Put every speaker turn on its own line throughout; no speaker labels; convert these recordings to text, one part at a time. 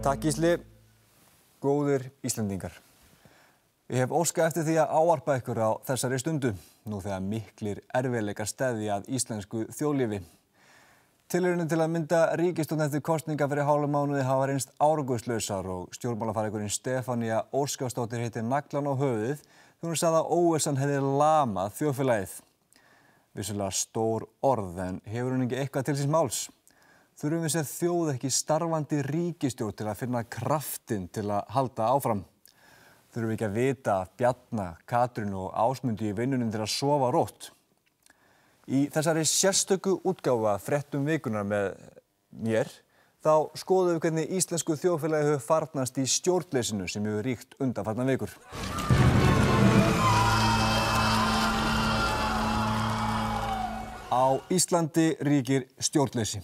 Takk Gísli, góðir Íslendingar. Ég hef óskað eftir því að ávarpa ykkur á þessari stundu, nú þegar miklir erfiðleikar steðja að íslensku þjóðlífi. Tilraunir til að mynda ríkisstjórn eftir kosninga fyrir hálfum mánuði hafa reynst árangurslausar og stjórnmálafræðingurinn Stefanía Óskarsdóttir hitti naglann á höfuðið þegar hún sagði að óvissan hefði lamað þjóðfélagið. Vissulega stór orð en hefur hún ekki eitthvað til síns máls? Þurfum við sem þjóð ekki starfandi ríkisstjórn til að finna kraftinn til að halda áfram? Þurfum við ekki að vita af Bjarna, Katrínu og Ásmundi í vinnunum til að sofa rótt? Í þessari sérstöku útgáfu af fréttum vikunar með mér, þá skoðum við hvernig íslensku þjóðfélagi hefur farnast í stjórnleysinu sem hefur ríkt undanfarnar vikur. Á Íslandi ríkir stjórnleysi.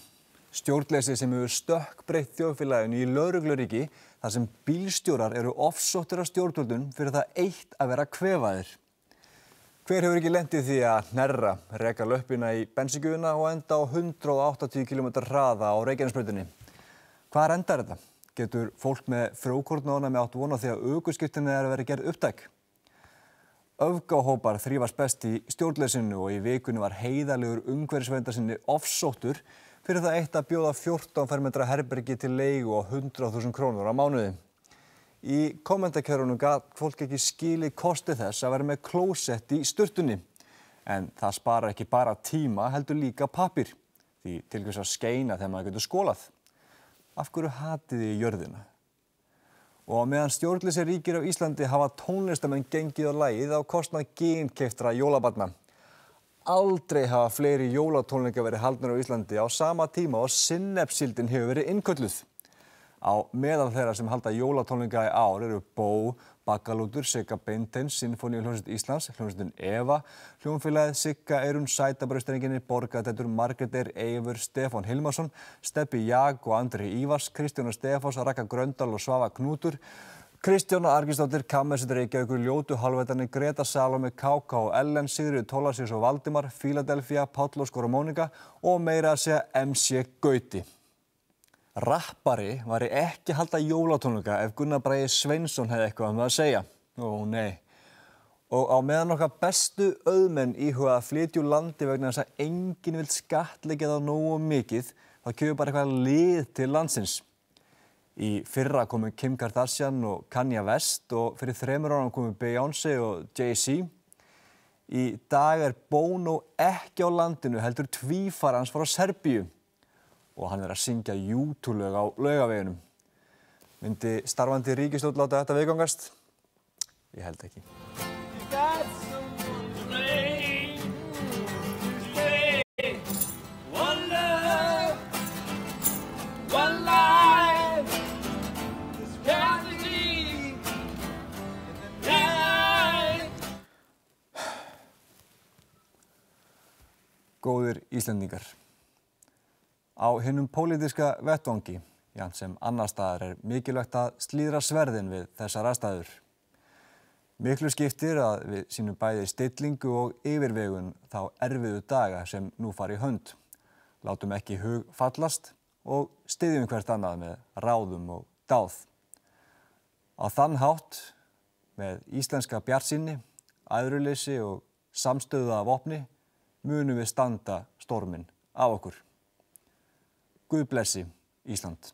Stjórnleysi sem hefur stökkbreytt þjóðfélaginu í lögregluríki þar sem bílstjórar eru ofsóttir af stjórnvöldum fyrir það eitt að vera kvefaðir. Hver hefur ekki lent í því að hnerra, reka löppina í bensíngjöfina og enda á 180 km hraða á Reykjanesbrautinni? Hvar endar þetta? Getur fólk með frjókornaofnæmi átt von á því að ökuskírteini er að vera gerð upptæk? Öfgahópar þrífast best í stjórnleysinu og í vikunni var heiðarlegur umhverfisverndarsinni ofsóttur fyrir það eitt að bjóða 14 fermetra herbergi til leigu á 100.000 krónur á mánuði. Í kommentakerfunum gat fólk ekki skilið kosti þess að vera með klósett í sturtunni. En það sparar ekki bara tíma heldur líka pappír, því til hvers að skeina þegar maður getur skólað. Af hverju hatið þið jörðina? Og meðan stjórnleysi ríkir á Íslandi hafa tónlistamenn gengið á lagið á kostnað ginnkeyptra jólabarna. Aldrei hafa fleiri jólatónleika verið haldnir á Íslandi á sama tíma og sinnepssíldin hefur verið innkölluð. Á meðal þeirra sem halda jólatónleika í ár eru Bó, Baggalútur, Sigga Beinteins, Sinfóníuhljómsveit Íslands, hljómsveitin Eva, hljómfélagið Sigga Eyrún, Sætabrautstrenginni, Borgartættur, Margrét Eivör, Stefán Hilmarsson, Stebbi Jag og Andri Ívars, Kristján Stefáns, Ragga Gröndal og Svava Knútur, Kristjána Arngrímsdóttir, Kammersveit Reykjavíkur, Ljótu Hálfætarnir, Greta Salome, KK og Ellen, Sigríður Tólasíus og Valdimar, Philadelphia, Páll Óskar og Mónika og meira að segja MC Gauti. Rappari væri ekki að halda jólatónleika ef Gunnar Bragi Sveinsson hefði eitthvað um það að segja. Ó nei. Og á meðan okkar bestu auðmenn íhuga að flytja úr landi vegna þess að enginn vill skattleggja það nógu mikið, þá kemur bara eitthvað lið til landsins. Í fyrra komu Kim Kardashian og Kanye West og fyrir 3 árum komu Beyoncé og Jay-Z. Í dag er Bono ekki á landinu heldur tvífari hans frá Serbíu og hann er að syngja YouTube-lög á Laugaveginum. Myndi starfandi ríkisstjórn láta þetta viðgangast? Ég held ekki. Góðir Íslendingar. Á hinum pólitíska vettvangi, jafnt sem annars staðar, er mikilvægt að slíðra sverðin við þessar aðstæður. Miklu skiptir að við sýnum bæði stillingu og yfirvegun þá erfiðu daga sem nú fara í hönd. Látum ekki hug fallast og styðjum hvert annað með ráðum og dáð. Á þann hátt, með íslenska bjartsýni, æðruleysi og samstöðu af vopni, munum við standa storminn af okkur. Guð blessi Ísland.